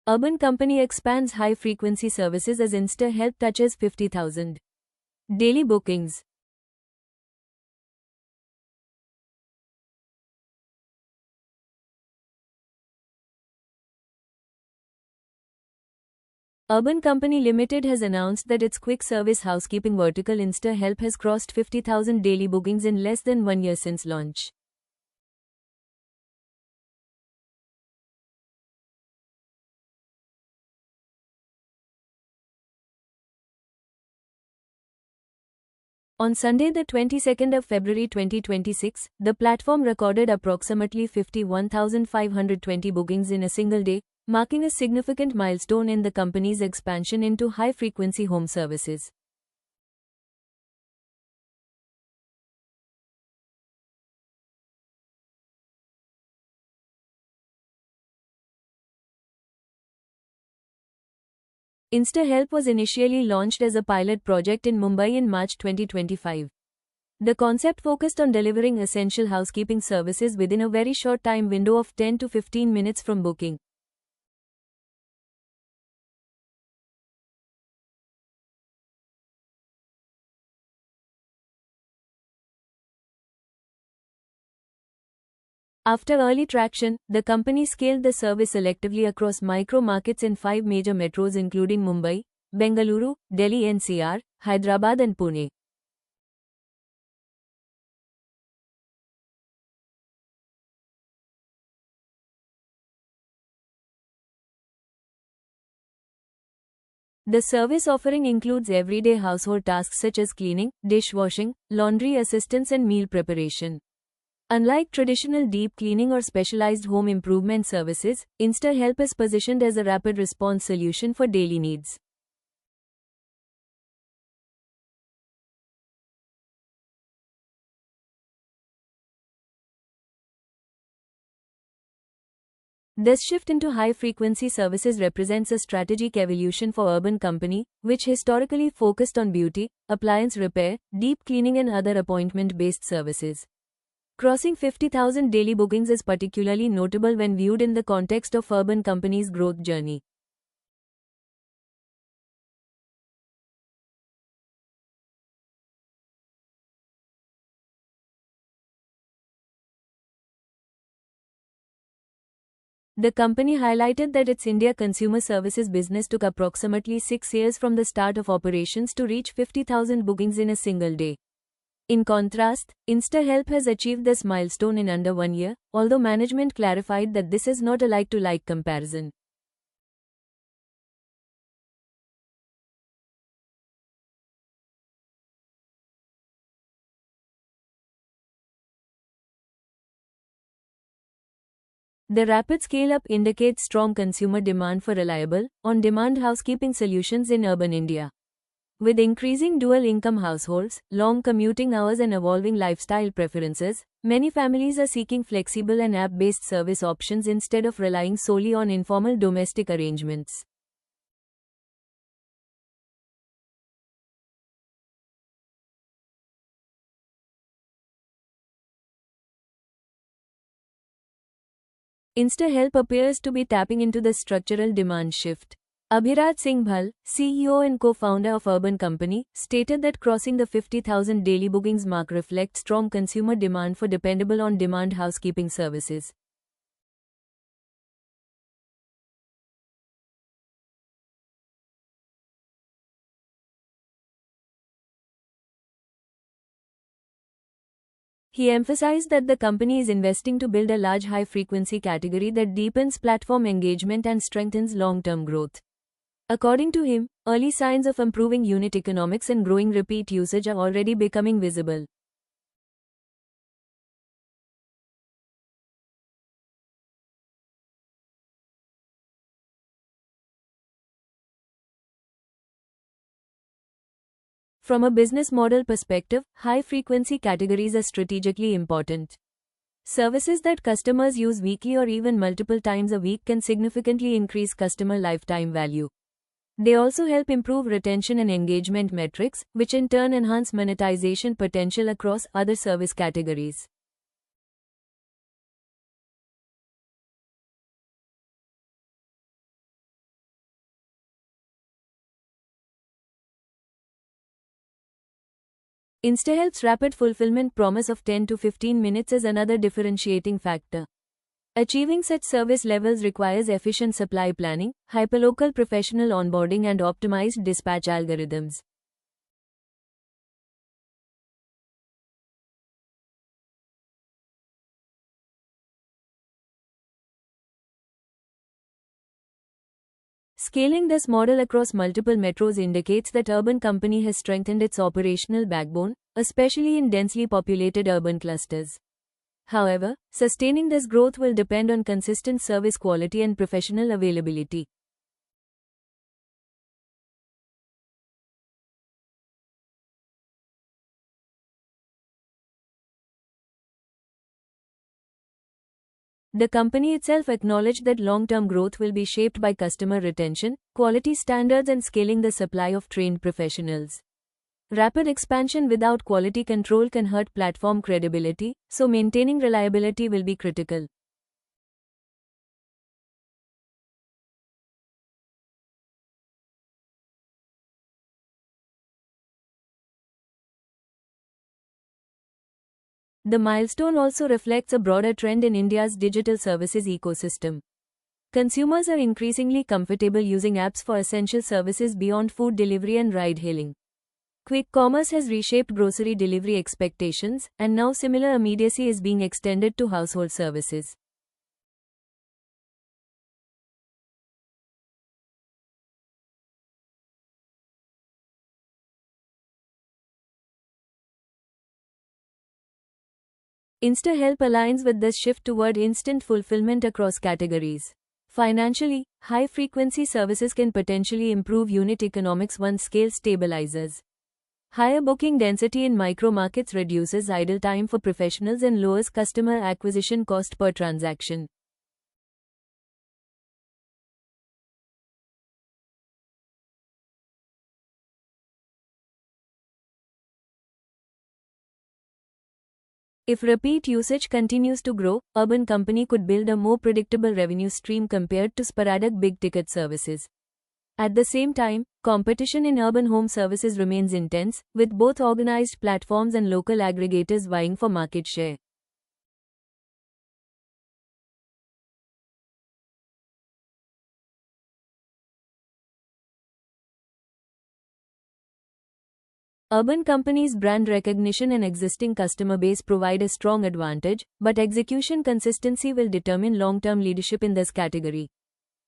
Urban Company expands high-frequency services as InstaHelp touches 50,000 daily bookings. Urban Company Limited has announced that its quick service housekeeping vertical InstaHelp has crossed 50,000 daily bookings in less than 1 year since launch. On Sunday, the 22nd of February 2026, the platform recorded approximately 51,520 bookings in a single day, marking a significant milestone in the company's expansion into high-frequency home services. InstaHelp was initially launched as a pilot project in Mumbai in March 2025. The concept focused on delivering essential housekeeping services within a very short time window of 10 to 15 minutes from booking. After early traction, the company scaled the service selectively across micro-markets in 5 major metros including Mumbai, Bengaluru, Delhi NCR, Hyderabad and Pune. The service offering includes everyday household tasks such as cleaning, dishwashing, laundry assistance and meal preparation. Unlike traditional deep cleaning or specialized home improvement services, InstaHelp is positioned as a rapid response solution for daily needs. This shift into high-frequency services represents a strategic evolution for Urban Company, which historically focused on beauty, appliance repair, deep cleaning and other appointment-based services. Crossing 50,000 daily bookings is particularly notable when viewed in the context of Urban Company's growth journey. The company highlighted that its India consumer services business took approximately 6 years from the start of operations to reach 50,000 bookings in a single day. In contrast, InstaHelp has achieved this milestone in under 1 year, although management clarified that this is not a like-to-like comparison. The rapid scale-up indicates strong consumer demand for reliable, on-demand housekeeping solutions in urban India. With increasing dual-income households, long commuting hours and evolving lifestyle preferences, many families are seeking flexible and app-based service options instead of relying solely on informal domestic arrangements. InstaHelp appears to be tapping into the structural demand shift. Abhiraj Singh Bhal, CEO and co-founder of Urban Company, stated that crossing the 50,000 daily bookings mark reflects strong consumer demand for dependable on-demand housekeeping services. He emphasized that the company is investing to build a large high-frequency category that deepens platform engagement and strengthens long-term growth. According to him, early signs of improving unit economics and growing repeat usage are already becoming visible. From a business model perspective, high-frequency categories are strategically important. Services that customers use weekly or even multiple times a week can significantly increase customer lifetime value. They also help improve retention and engagement metrics, which in turn enhance monetization potential across other service categories. InstaHelp's rapid fulfillment promise of 10 to 15 minutes is another differentiating factor. Achieving such service levels requires efficient supply planning, hyperlocal professional onboarding, and optimized dispatch algorithms. Scaling this model across multiple metros indicates that Urban Company has strengthened its operational backbone, especially in densely populated urban clusters. However, sustaining this growth will depend on consistent service quality and professional availability. The company itself acknowledged that long-term growth will be shaped by customer retention, quality standards, and scaling the supply of trained professionals. Rapid expansion without quality control can hurt platform credibility, so maintaining reliability will be critical. The milestone also reflects a broader trend in India's digital services ecosystem. Consumers are increasingly comfortable using apps for essential services beyond food delivery and ride-hailing. Quick commerce has reshaped grocery delivery expectations, and now similar immediacy is being extended to household services. InstaHelp aligns with this shift toward instant fulfillment across categories. Financially, high-frequency services can potentially improve unit economics once scale stabilizes. Higher booking density in micro-markets reduces idle time for professionals and lowers customer acquisition cost per transaction. If repeat usage continues to grow, Urban Company could build a more predictable revenue stream compared to sporadic big-ticket services. At the same time, competition in urban home services remains intense, with both organized platforms and local aggregators vying for market share. Urban Company's brand recognition and existing customer base provide a strong advantage, but execution consistency will determine long-term leadership in this category.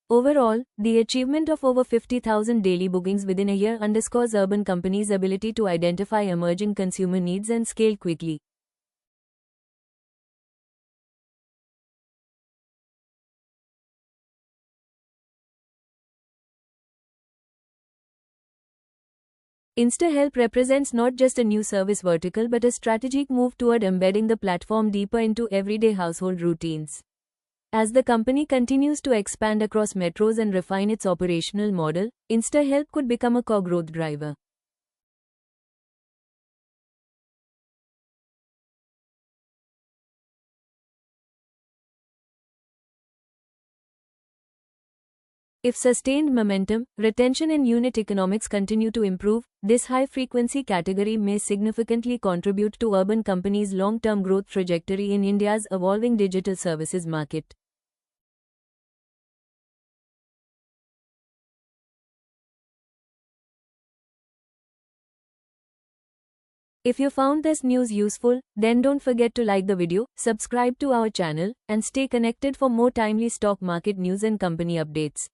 Overall, the achievement of over 50,000 daily bookings within a year underscores Urban Company's ability to identify emerging consumer needs and scale quickly. InstaHelp represents not just a new service vertical but a strategic move toward embedding the platform deeper into everyday household routines. As the company continues to expand across metros and refine its operational model, InstaHelp could become a core growth driver. If sustained momentum, retention, and unit economics continue to improve, this high-frequency category may significantly contribute to Urban Company's long-term growth trajectory in India's evolving digital services market. If you found this news useful, then don't forget to like the video, subscribe to our channel, and stay connected for more timely stock market news and company updates.